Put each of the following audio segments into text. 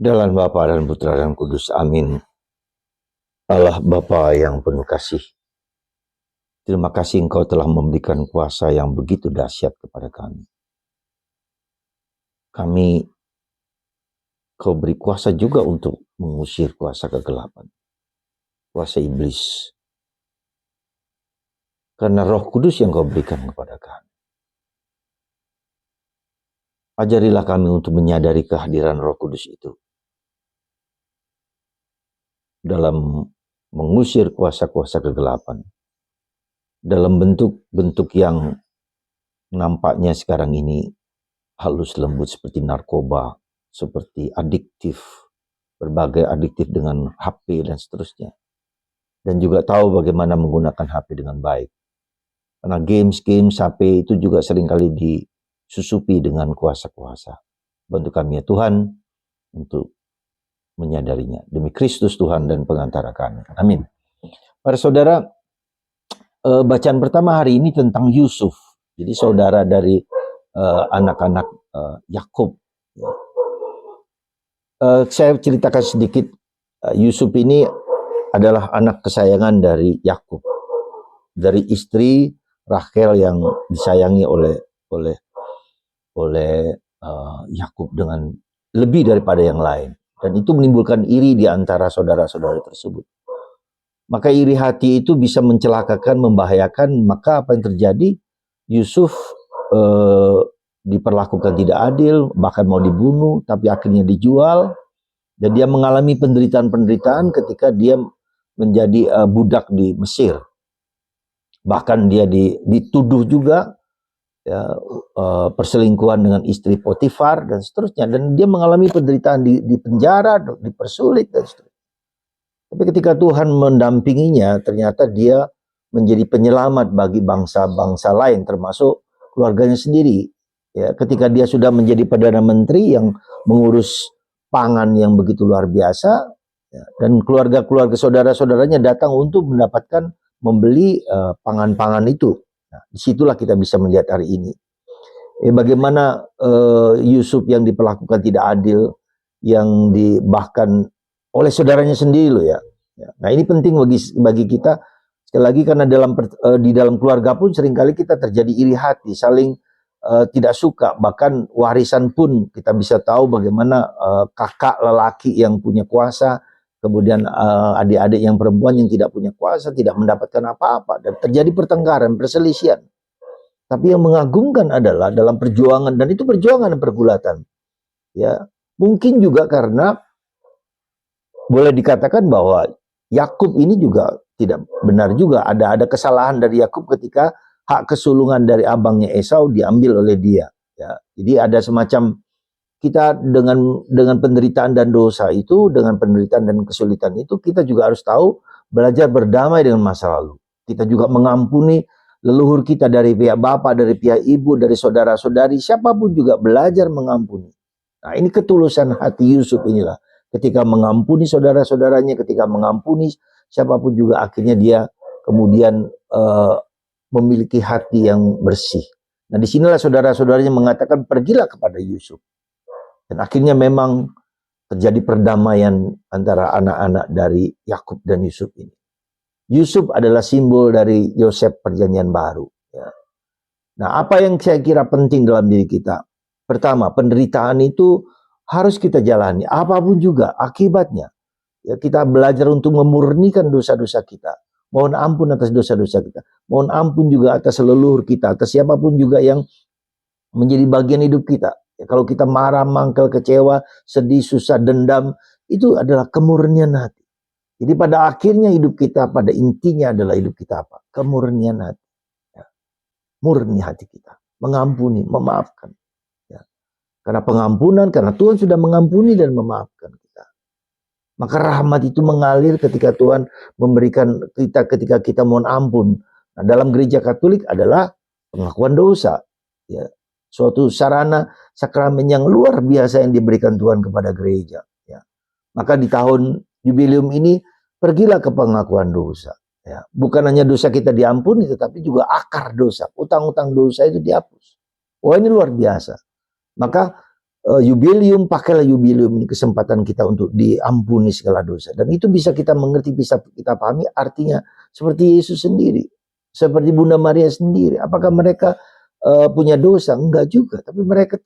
Dalam Bapa dan Putra dan Kudus, amin. Allah Bapa yang penuh kasih, terima kasih Engkau telah memberikan kuasa yang begitu dahsyat kepada kami. Kau beri kuasa juga untuk mengusir kuasa kegelapan, kuasa iblis. Karena Roh Kudus yang Kau berikan kepada kami. Ajarilah kami untuk menyadari kehadiran Roh Kudus itu dalam mengusir kuasa-kuasa kegelapan, dalam bentuk-bentuk yang nampaknya sekarang ini halus lembut seperti narkoba, seperti adiktif, berbagai adiktif dengan HP dan seterusnya. Dan juga tahu bagaimana menggunakan HP dengan baik. Karena games HP itu juga seringkali disusupi dengan kuasa-kuasa. Bantu kami ya Tuhan untuk menyadarinya. Demi Kristus Tuhan dan pengantara kami. Amin. Para saudara, bacaan pertama hari ini tentang Yusuf. Jadi saudara dari anak-anak Yakub. Saya ceritakan sedikit. Yusuf ini adalah anak kesayangan dari Yakub, dari istri Rachel yang disayangi oleh Yakub dengan lebih daripada yang lain, dan itu menimbulkan iri di antara saudara-saudara tersebut. Maka iri hati itu bisa mencelakakan, membahayakan. Maka apa yang terjadi? Yusuf diperlakukan tidak adil, bahkan mau dibunuh, tapi akhirnya dijual. Dan dia mengalami penderitaan-penderitaan ketika dia menjadi budak di Mesir. Bahkan dia dituduh juga ya, perselingkuhan dengan istri Potifar dan seterusnya. Dan dia mengalami penderitaan di penjara, dipersulit dan seterusnya. Tapi ketika Tuhan mendampinginya, ternyata dia menjadi penyelamat bagi bangsa-bangsa lain, termasuk keluarganya sendiri. Ya, ketika dia sudah menjadi Perdana Menteri yang mengurus pangan yang begitu luar biasa, ya, dan keluarga-keluarga saudara-saudaranya datang untuk mendapatkan membeli pangan-pangan itu. Nah, disitulah kita bisa melihat hari ini bagaimana Yusuf yang diperlakukan tidak adil, yang bahkan oleh saudaranya sendiri loh ya. Nah ini penting bagi kita sekali lagi, karena di dalam keluarga pun seringkali kita terjadi iri hati, saling tidak suka, bahkan warisan pun kita bisa tahu bagaimana kakak lelaki yang punya kuasa, kemudian adik-adik yang perempuan yang tidak punya kuasa tidak mendapatkan apa-apa, dan terjadi pertengkaran, perselisihan. Tapi yang mengagumkan adalah dalam perjuangan, dan itu perjuangan dan pergulatan. Ya, mungkin juga karena boleh dikatakan bahwa Yakub ini juga tidak benar juga, ada kesalahan dari Yakub ketika hak kesulungan dari abangnya Esau diambil oleh dia. Ya, jadi ada semacam kita dengan penderitaan dan dosa itu, dengan penderitaan dan kesulitan itu, kita juga harus tahu belajar berdamai dengan masa lalu. Kita juga mengampuni leluhur kita dari pihak bapak, dari pihak ibu, dari saudara-saudari, siapapun juga belajar mengampuni. Nah ini ketulusan hati Yusuf inilah. Ketika mengampuni saudara-saudaranya, ketika mengampuni siapapun juga, akhirnya dia kemudian memiliki hati yang bersih. Nah disinilah saudara-saudaranya mengatakan pergilah kepada Yusuf. Dan akhirnya memang terjadi perdamaian antara anak-anak dari Yakub dan Yusuf ini. Yusuf adalah simbol dari Yosef perjanjian baru. Ya. Nah apa yang saya kira penting dalam diri kita? Pertama, penderitaan itu harus kita jalani, apapun juga akibatnya. Ya, kita belajar untuk memurnikan dosa-dosa kita. Mohon ampun atas dosa-dosa kita. Mohon ampun juga atas leluhur kita, atas siapapun juga yang menjadi bagian hidup kita. Ya, kalau kita marah, mangkel, kecewa, sedih, susah, dendam, itu adalah kemurnian hati. Jadi pada akhirnya hidup kita, pada intinya adalah hidup kita apa? Kemurnian hati. Ya. Murni hati kita. Mengampuni, memaafkan. Ya. Karena pengampunan, karena Tuhan sudah mengampuni dan memaafkan kita. Maka rahmat itu mengalir ketika Tuhan memberikan kita, ketika kita mohon ampun. Nah, dalam gereja Katolik adalah pengakuan dosa. Ya. Suatu sarana sakramen yang luar biasa yang diberikan Tuhan kepada gereja. Ya. Maka di tahun jubileum ini, pergilah ke pengakuan dosa. Ya. Bukan hanya dosa kita diampuni, tetapi juga akar dosa. Utang-utang dosa itu dihapus. Wah ini luar biasa. Maka Yubilium, pakailah yubilium ini kesempatan kita untuk diampuni segala dosa. Dan itu bisa kita mengerti, bisa kita pahami artinya seperti Yesus sendiri, seperti Bunda Maria sendiri. Apakah mereka punya dosa? Enggak juga, tapi mereka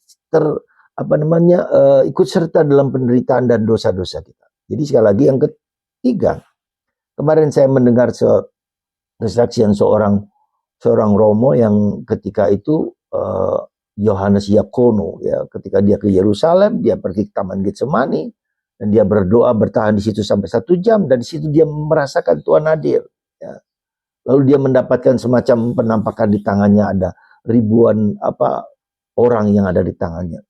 ikut serta dalam penderitaan dan dosa-dosa kita. Jadi sekali lagi yang ketiga, kemarin saya mendengar kesaksian seorang Romo yang ketika itu Yohanes Yakono, ya, ketika dia ke Yerusalem, dia pergi ke Taman Getsemani dan dia berdoa bertahan di situ sampai 1 jam, dan di situ dia merasakan Tuhan hadir. Ya. Lalu dia mendapatkan semacam penampakan di tangannya, ada ribuan orang yang ada di tangannya.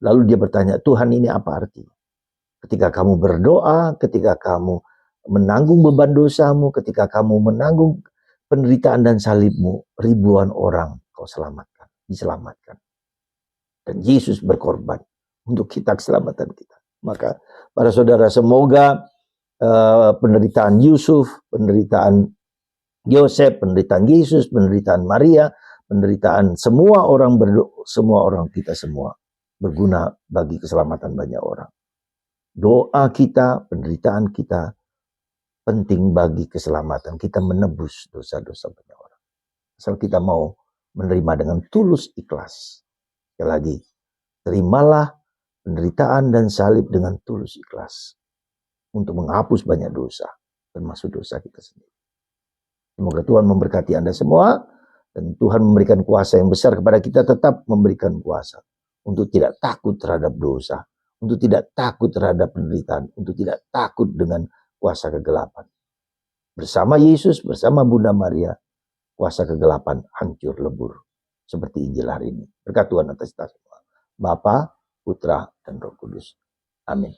Lalu dia bertanya, Tuhan ini apa artinya? Ketika kamu berdoa, ketika kamu menanggung beban dosamu, ketika kamu menanggung penderitaan dan salibmu, ribuan orang kau diselamatkan. Dan Yesus berkorban untuk kita, keselamatan kita. Maka para saudara, semoga penderitaan Yusuf, penderitaan Yosef, penderitaan Yesus, penderitaan Maria, penderitaan semua orang kita semua berguna bagi keselamatan banyak orang. Doa kita, penderitaan kita penting bagi keselamatan kita, menebus dosa-dosa banyak orang. Asal kita mau menerima dengan tulus ikhlas. Sekali lagi, terimalah penderitaan dan salib dengan tulus ikhlas untuk menghapus banyak dosa, termasuk dosa kita sendiri. Semoga Tuhan memberkati Anda semua, dan Tuhan memberikan kuasa yang besar kepada kita, tetap memberikan kuasa untuk tidak takut terhadap dosa, untuk tidak takut terhadap penderitaan, untuk tidak takut dengan kuasa kegelapan. Bersama Yesus, bersama Bunda Maria, kuasa kegelapan hancur lebur. Seperti Injil hari ini. Berkat Tuhan atas kita semua. Bapa, Putra, dan Roh Kudus. Amin.